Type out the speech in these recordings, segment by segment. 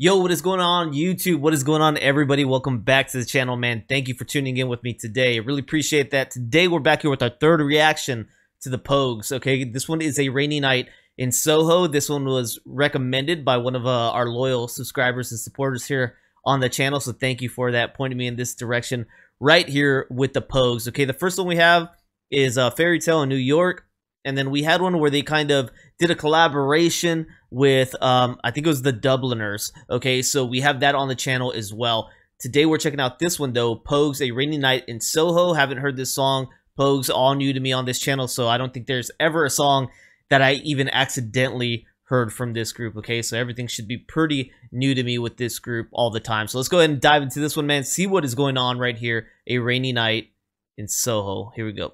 Yo, what is going on YouTube? What is going on everybody? Welcome back to the channel, man. Thank you for tuning in with me today. I really appreciate that. Today we're back here with our third reaction to the Pogues. Okay, this one is A Rainy Night in Soho. This one was recommended by one of our loyal subscribers and supporters here on the channel, so thank you for that, pointing me in this direction right here with the Pogues. Okay, the first one we have is Fairy Tale in New York, and then we had one where they kind of did a collaboration with I think it was the Dubliners. Okay, so we have that on the channel as well. Today we're checking out this one though, Pogues, A Rainy Night in Soho. Haven't heard this song. Pogues, all new to me on this channel, so I don't think there's ever a song that I even accidentally heard from this group. Okay, so everything should be pretty new to me with this group all the time. So let's go ahead and dive into this one, man. See what is going on right here. A Rainy Night in Soho. Here we go.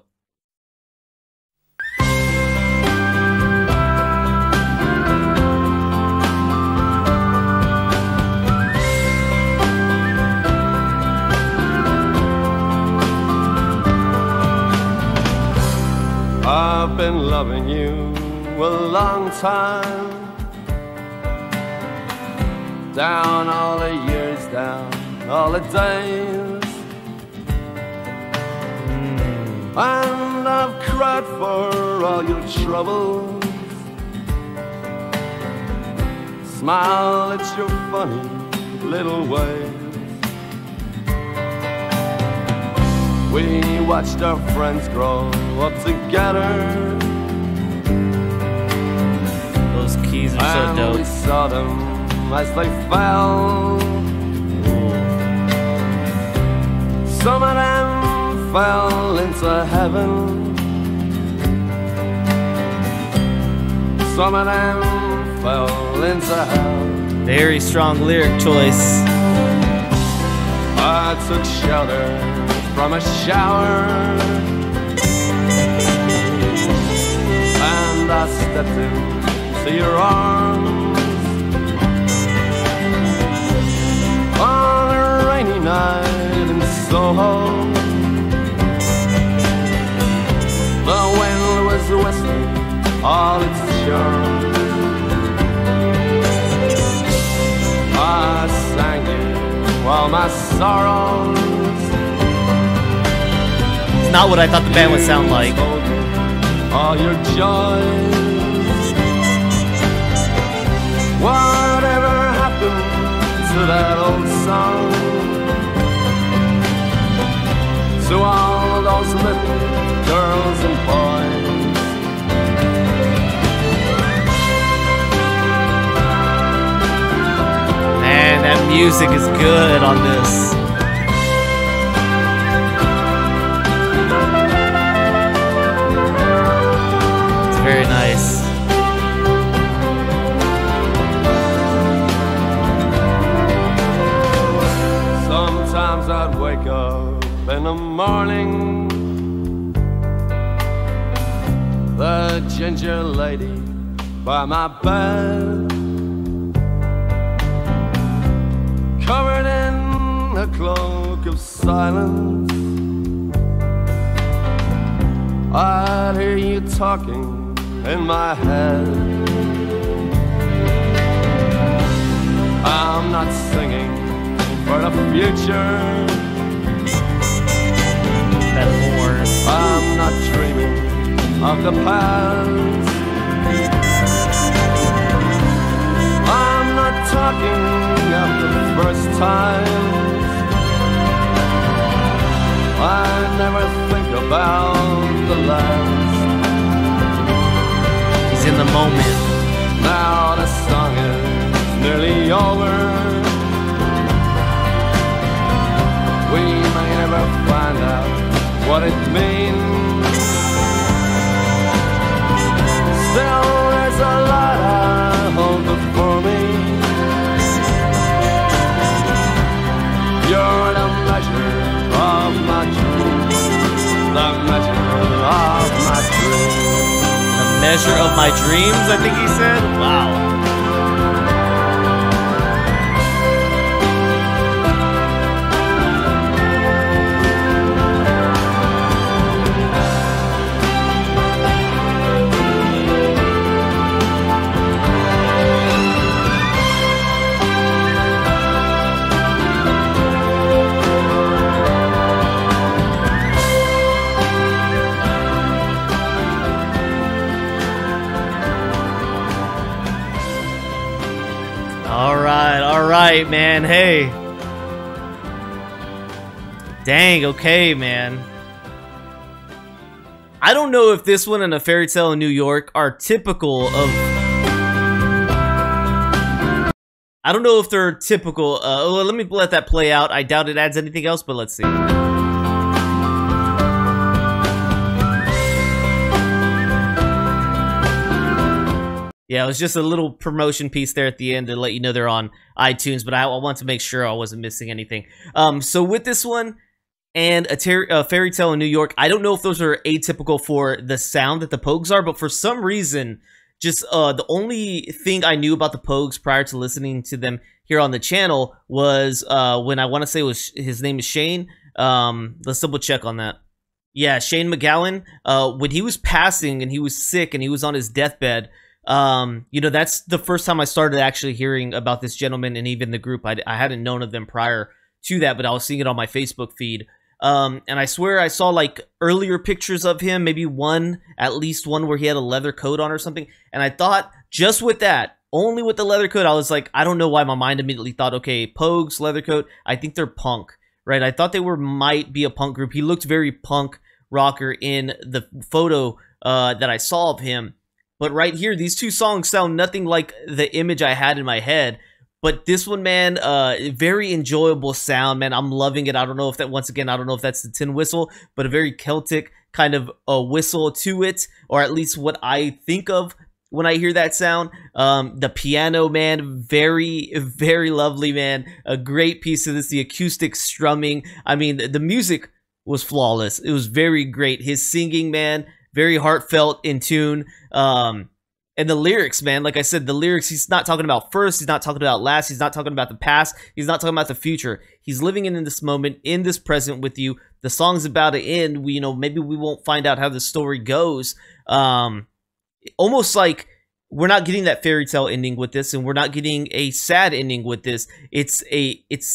I've been loving you a long time, down all the years, down all the days, and I've cried for all your troubles. Smile at your funny little ways. We watched our friends grow up together. Those keys are so and dope. We saw them as they fell. Some of them fell into heaven. Some of them fell into hell. Very strong lyric choice. I took shelter from a shower, and I stepped into your arms on a rainy night in Soho. The wind was whistling all its charms. I sang you all my sorrows. It's not what I thought the band would sound like. All your joys. Whatever happened to that old song? To all those little girls and boys. Man, that music is good on this. Very nice. Sometimes I'd wake up in the morning, the ginger lady by my bed, covered in a cloak of silence. I'd hear you talking in my head. I'm not singing for the future. That horn. I'm not dreaming of the past. I'm not talking of the first time. I never think about the last. In the moment. Now the song is nearly over. We may never find out what it means. Still there's a lot I hold before me. You're the measure of my dreams. The measure of my dreams. Measure of my dreams, I think he said. Wow. All right, man. Hey. Dang, okay, man. I don't know if this one and A Fairy Tale in New York are typical of... I don't know if they're typical. Let me let that play out. I doubt it adds anything else, but let's see. Yeah, it was just a little promotion piece there at the end to let you know they're on iTunes, but I want to make sure I wasn't missing anything. So with this one and a Fairy Tale in New York, I don't know if those are atypical for the sound that the Pogues are, but for some reason, just the only thing I knew about the Pogues prior to listening to them here on the channel was when I want to say his name is Shane. Let's double check on that. Yeah, Shane MacGowan. When he was passing and he was sick and he was on his deathbed, you know, that's the first time I started actually hearing about this gentleman and even the group. I hadn't known of them prior to that, but I was seeing it on my Facebook feed. And I swear I saw like earlier pictures of him, maybe at least one where he had a leather coat on or something. And I thought just with that, only with the leather coat, I was like, I don't know why my mind immediately thought, okay, Pogues, leather coat, I think they're punk, right? I thought they might be a punk group. He looked very punk rocker in the photo that I saw of him. But right here, these two songs sound nothing like the image I had in my head. But this one, man, very enjoyable sound, man. I'm loving it. I don't know if that, once again, I don't know if that's the tin whistle, but a very Celtic kind of a whistle to it, or at least what I think of when I hear that sound. The piano, man, very, very lovely, man. A great piece of this, the acoustic strumming. I mean, the music was flawless. It was very great. His singing, man, very heartfelt, in tune. And the lyrics, man, like I said, the lyrics, he's not talking about first, he's not talking about last, he's not talking about the past, he's not talking about the future. He's living in this moment, in this present with you. The song's about to end. We, you know, maybe we won't find out how the story goes. Almost like we're not getting that fairy tale ending with this, and we're not getting a sad ending with this. It's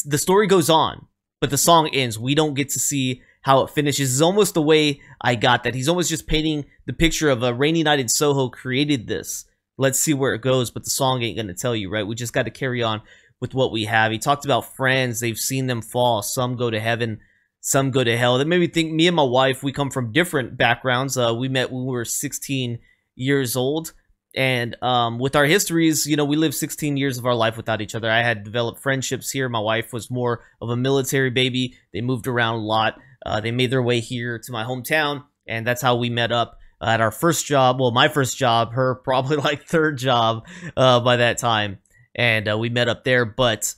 the story goes on, but the song ends. We don't get to see how it finishes. Is almost the way I got that. He's almost just painting the picture of a rainy night in Soho created this. Let's see where it goes, but the song ain't gonna tell you, right? We just got to carry on with what we have. He talked about friends. They've seen them fall. Some go to heaven, some go to hell. That made me think, me and my wife, we come from different backgrounds. We met when we were 16 years old. And with our histories, you know, we lived 16 years of our life without each other. I had developed friendships here. My wife was more of a military baby. They moved around a lot. They made their way here to my hometown, and that's how we met up at our first job. Well, my first job, her probably like third job by that time. And we met up there, but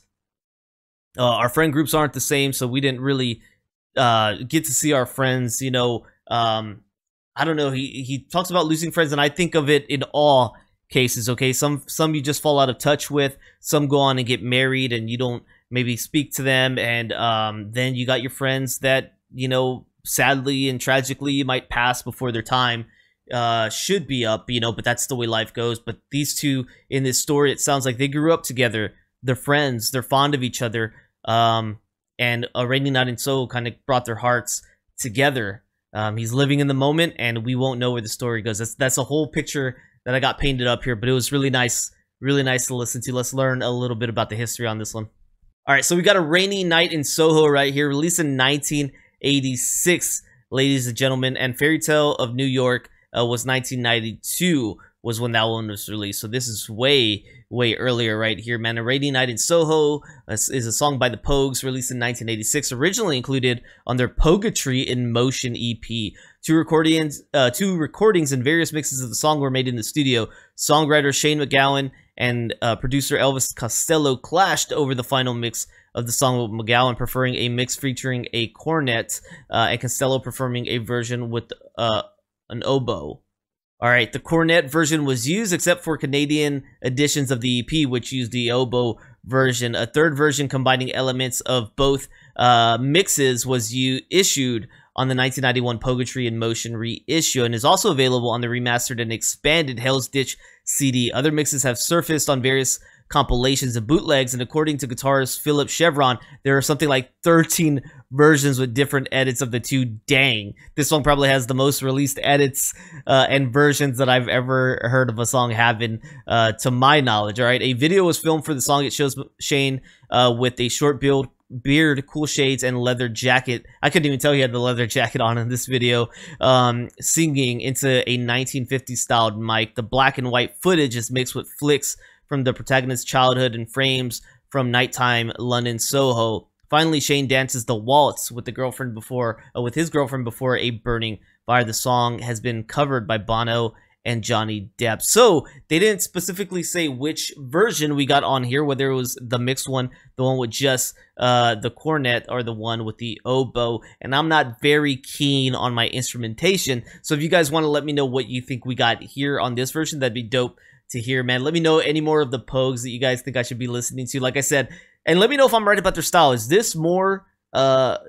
our friend groups aren't the same, so we didn't really get to see our friends, you know. I don't know, he talks about losing friends, and I think of it in all cases, okay? Some you just fall out of touch with, some go on and get married, and you don't maybe speak to them, and then you got your friends that, you know, sadly and tragically, you might pass before their time should be up, you know, but that's the way life goes. But these two in this story, it sounds like they grew up together. They're friends. They're fond of each other. And A Rainy Night in Soho kind of brought their hearts together. He's living in the moment, and we won't know where the story goes. That's a whole picture that I got painted up here, but it was really nice to listen to. Let's learn a little bit about the history on this one. All right, so we got A Rainy Night in Soho right here, released in 1986, ladies and gentlemen, and Fairy Tale of New York was 1992 was when that one was released. So this is way earlier right here, man. A Rainy Night in Soho is a song by the Pogues, released in 1986, originally included on their Poetry in Motion EP. Two recordings and various mixes of the song were made in the studio. Songwriter Shane MacGowan and producer Elvis Costello clashed over the final mix of the song, with MacGowan preferring a mix featuring a cornet and Costello performing a version with an oboe. All right, the cornet version was used except for Canadian editions of the EP, which used the oboe version. A third version combining elements of both mixes was issued on the 1991 Poetry in Motion reissue, and is also available on the remastered and expanded Hell's Ditch CD. Other mixes have surfaced on various compilations and bootlegs, and according to guitarist Philip Chevron, there are something like 13 versions with different edits of the two. Dang, this song probably has the most released edits and versions that I've ever heard of a song having, to my knowledge. All right, a video was filmed for the song. It shows Shane with a short beard, cool shades, and leather jacket. I couldn't even tell he had the leather jacket on in this video, singing into a 1950s styled mic. The black and white footage is mixed with flicks from the protagonist's childhood and frames from nighttime London Soho. Finally, Shane dances the waltz with his girlfriend before a burning fire. The song has been covered by Bono and Johnny Depp. So they didn't specifically say which version we got on here, whether it was the mixed one, the one with just the cornet, or the one with the oboe. And I'm not very keen on my instrumentation, so if you guys want to let me know what you think we got here on this version, that'd be dope to hear, man. Let me know any more of the Pogues that you guys think I should be listening to, like I said, and let me know if I'm right about their style. Is this more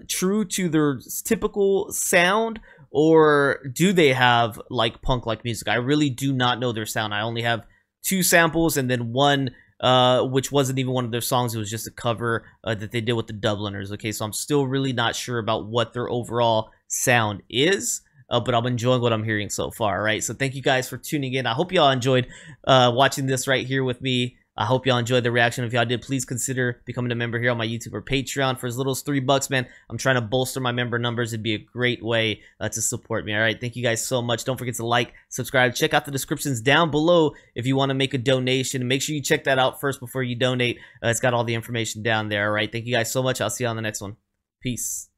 true to their typical sound, or do they have like punk-like music? I really do not know their sound. I only have 2 samples, and then one which wasn't even one of their songs. It was just a cover that they did with the Dubliners. Okay, so I'm still really not sure about what their overall sound is, but I'm enjoying what I'm hearing so far. Right, so thank you guys for tuning in. I hope y'all enjoyed watching this right here with me. I hope y'all enjoyed the reaction. If y'all did, please consider becoming a member here on my YouTube or Patreon for as little as $3, man. I'm trying to bolster my member numbers. It'd be a great way to support me. All right, thank you guys so much. Don't forget to like, subscribe, check out the descriptions down below if you want to make a donation. Make sure you check that out first before you donate. It's got all the information down there. All right, thank you guys so much. I'll see you on the next one. Peace.